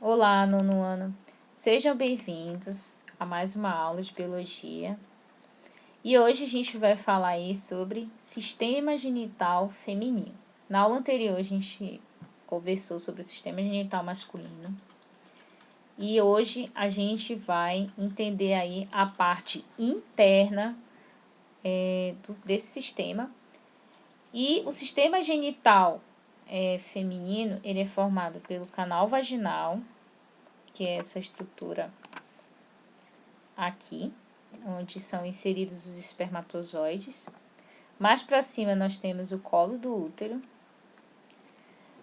Olá, nono ano. Sejam bem-vindos a mais uma aula de biologia. E hoje a gente vai falar aí sobre sistema genital feminino. Na aula anterior a gente conversou sobre o sistema genital masculino. E hoje a gente vai entender aí a parte interna desse sistema. E o sistema genital feminino, ele é formado pelo canal vaginal, que é essa estrutura aqui, onde são inseridos os espermatozoides. Mais para cima nós temos o colo do útero.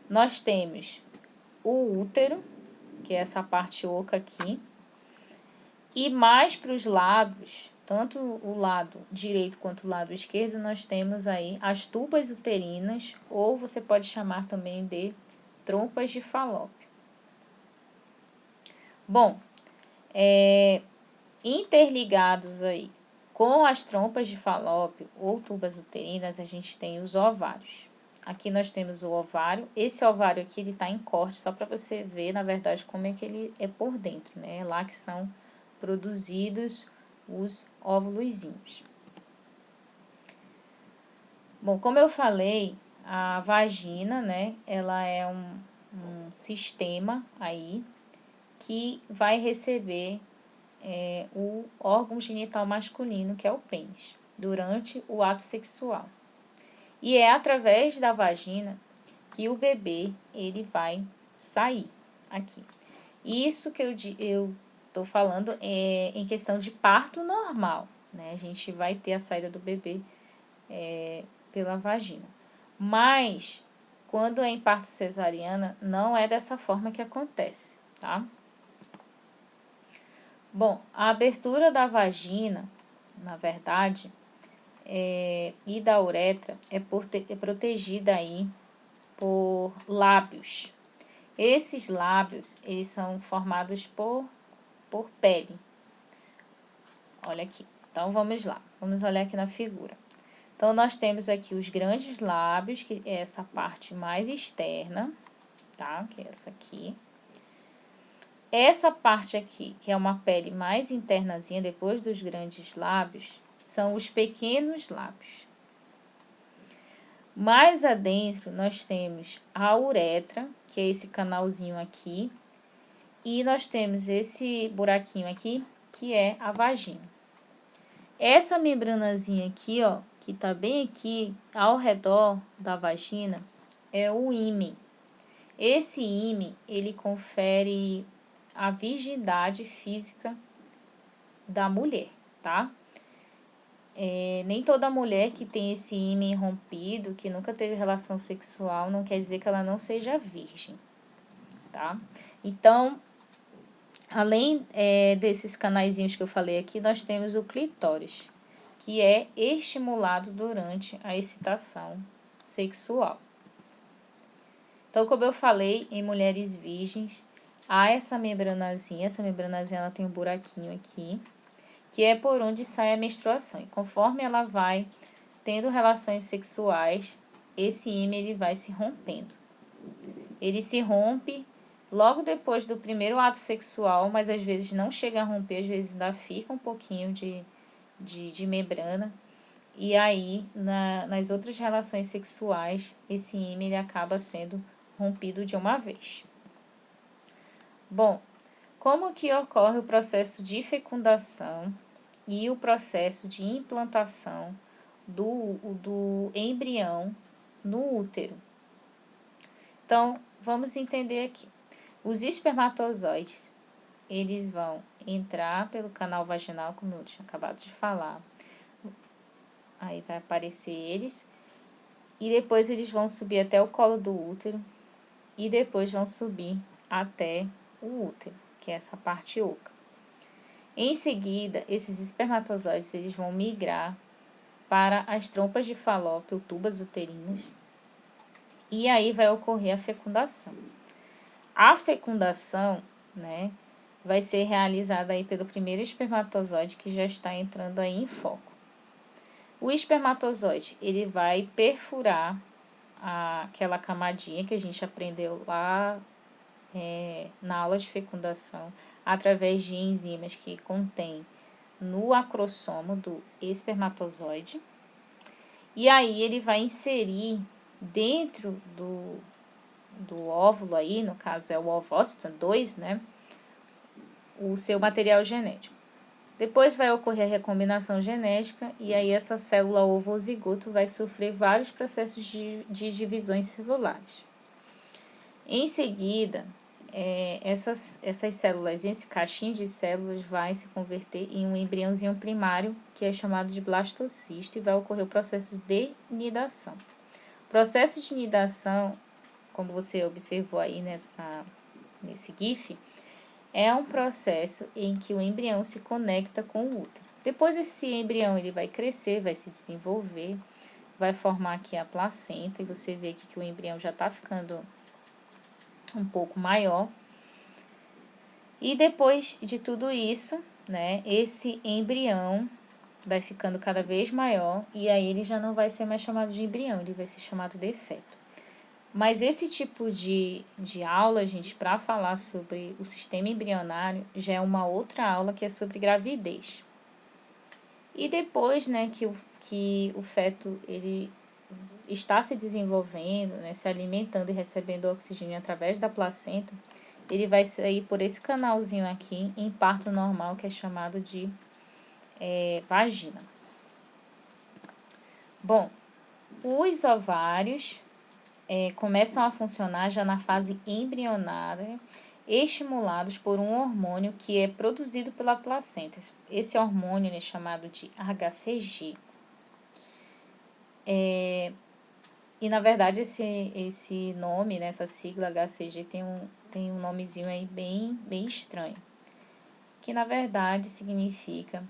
Nós temos o útero, que é essa parte oca aqui. E mais para os lados, tanto o lado direito quanto o lado esquerdo, nós temos aí as tubas uterinas, ou você pode chamar também de trompas de Falópio. Bom, interligados aí com as trompas de Falópio ou tubas uterinas, a gente tem os ovários. Aqui nós temos o ovário. Esse ovário aqui, ele tá em corte, só para você ver, na verdade, como é que ele é por dentro, né? É lá que são produzidos os óvulozinhos. Bom, como eu falei, a vagina, né? Ela é um sistema aí que vai receber o órgão genital masculino, que é o pênis, durante o ato sexual. E é através da vagina que o bebê ele vai sair aqui. Isso que eu tô falando é em questão de parto normal, né? A gente vai ter a saída do bebê pela vagina. Mas quando é em parto cesariana, não é dessa forma que acontece, tá? Bom, a abertura da vagina, na verdade, e da uretra é protegida aí por lábios. Esses lábios, eles são formados por pele. Olha aqui. Então, vamos lá. Vamos olhar aqui na figura. Então, nós temos aqui os grandes lábios, que é essa parte mais externa, tá? Que é essa aqui. Essa parte aqui, que é uma pele mais internazinha, depois dos grandes lábios, são os pequenos lábios. Mais adentro, nós temos a uretra, que é esse canalzinho aqui, e nós temos esse buraquinho aqui, que é a vagina. Essa membranazinha aqui, ó, que tá bem aqui ao redor da vagina, é o ímen. Esse ímen, ele confere a virgindade física da mulher, tá? Nem toda mulher que tem esse ímen rompido, que nunca teve relação sexual, não quer dizer que ela não seja virgem, tá? Então, além desses canaizinhos que eu falei aqui, nós temos o clitóris, que é estimulado durante a excitação sexual. Então, como eu falei, em mulheres virgens, há essa membranazinha ela tem um buraquinho aqui, que é por onde sai a menstruação. E conforme ela vai tendo relações sexuais, esse ímen ele vai se rompendo. Ele se rompe logo depois do primeiro ato sexual, mas às vezes não chega a romper, às vezes ainda fica um pouquinho de membrana. E aí, nas outras relações sexuais, esse ímen ele acaba sendo rompido de uma vez. Bom, como que ocorre o processo de fecundação e o processo de implantação do embrião no útero? Então, vamos entender aqui. Os espermatozoides, eles vão entrar pelo canal vaginal, como eu tinha acabado de falar. Aí vai aparecer eles. E depois eles vão subir até o colo do útero. E depois vão subir até o útero, que é essa parte oca. Em seguida, esses espermatozoides eles vão migrar para as trompas de Falópio, tubas uterinas. E aí vai ocorrer a fecundação. A fecundação, né, vai ser realizada aí pelo primeiro espermatozoide que já está entrando aí em foco. O espermatozoide, ele vai perfurar aquela camadinha que a gente aprendeu lá na aula de fecundação, através de enzimas que contém no acrossomo do espermatozoide. E aí ele vai inserir dentro do óvulo aí, no caso é o ovócito 2, né, o seu material genético. Depois vai ocorrer a recombinação genética e aí essa célula ovo-zigoto vai sofrer vários processos de divisões celulares. Em seguida, essas células, esse caixinho de células vai se converter em um embriãozinho primário, que é chamado de blastocisto, e vai ocorrer o processo de nidação. O processo de nidação, como você observou aí nesse GIF, é um processo em que o embrião se conecta com o útero. Depois esse embrião ele vai crescer, vai se desenvolver, vai formar aqui a placenta, e você vê aqui que o embrião já está ficando um pouco maior. E depois de tudo isso, né, esse embrião vai ficando cada vez maior, e aí ele já não vai ser mais chamado de embrião, ele vai ser chamado de feto. Mas esse tipo de aula, gente, para falar sobre o sistema embrionário, já é uma outra aula que é sobre gravidez. E depois, né, que o feto ele está se desenvolvendo, né, se alimentando e recebendo oxigênio através da placenta, ele vai sair por esse canalzinho aqui em parto normal, que é chamado de vagina. Bom, os ovários começam a funcionar já na fase embrionária, estimulados por um hormônio que é produzido pela placenta. Esse hormônio é chamado de HCG. E, na verdade, esse nome, né, essa sigla HCG, tem um nomezinho aí bem estranho, que, na verdade, significa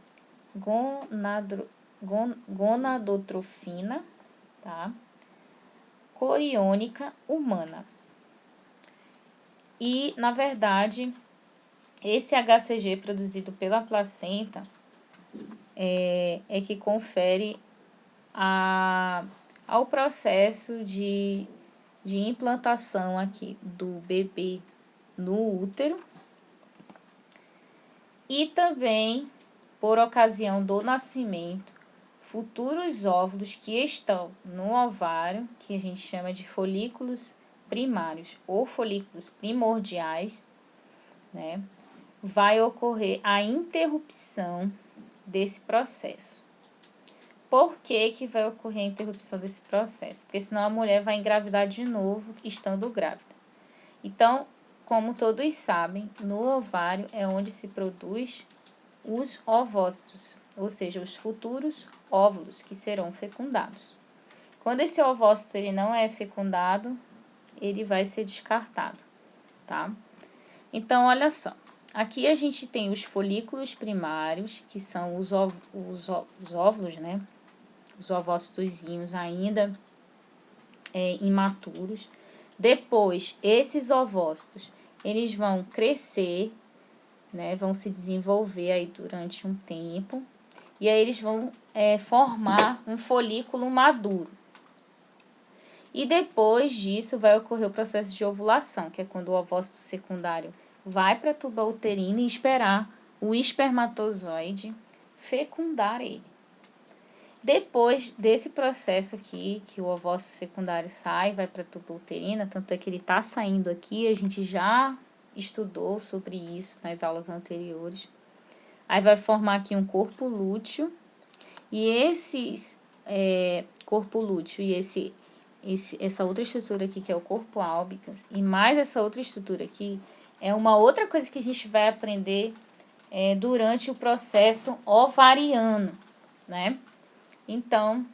gonadotrofina, tá? coriônica humana. E, na verdade, esse HCG produzido pela placenta é que confere ao processo de implantação aqui do bebê no útero, e também, por ocasião do nascimento, futuros óvulos que estão no ovário, que a gente chama de folículos primários ou folículos primordiais, né, vai ocorrer a interrupção desse processo. Por que vai ocorrer a interrupção desse processo? Porque senão a mulher vai engravidar de novo estando grávida. Então, como todos sabem, no ovário é onde se produz os ovócitos, ou seja, os futuros óvulos que serão fecundados. Quando esse ovócito ele não é fecundado, ele vai ser descartado, tá? Então, olha só. Aqui a gente tem os folículos primários, que são os óvulos, né? Os ovócitozinhos ainda imaturos. Depois, esses ovócitos, eles vão crescer, né? Vão se desenvolver aí durante um tempo. E aí eles vão formar um folículo maduro. E depois disso vai ocorrer o processo de ovulação, que é quando o ovócito secundário vai para a tuba uterina e esperar o espermatozoide fecundar ele. Depois desse processo aqui, que o ovócito secundário sai, vai para a tuba uterina, tanto é que ele está saindo aqui, a gente já estudou sobre isso nas aulas anteriores. Aí vai formar aqui um corpo lúteo, e esses corpo lúteo e essa outra estrutura aqui, que é o corpo álbicas, e mais essa outra estrutura aqui, é uma outra coisa que a gente vai aprender durante o processo ovariano, né? Então,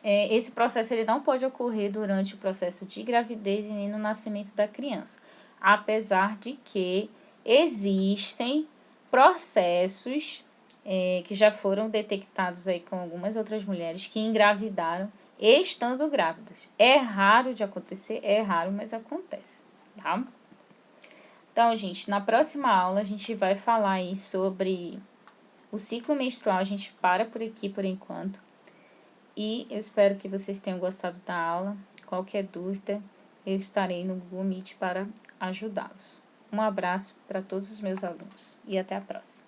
esse processo ele não pode ocorrer durante o processo de gravidez e nem no nascimento da criança, apesar de que existem processos que já foram detectados aí com algumas outras mulheres que engravidaram estando grávidas. É raro de acontecer, é raro, mas acontece, tá? Então, gente, na próxima aula a gente vai falar aí sobre o ciclo menstrual. A gente para por aqui por enquanto. E eu espero que vocês tenham gostado da aula. Qualquer dúvida, eu estarei no Google Meet para ajudá-los. Um abraço para todos os meus alunos e até a próxima.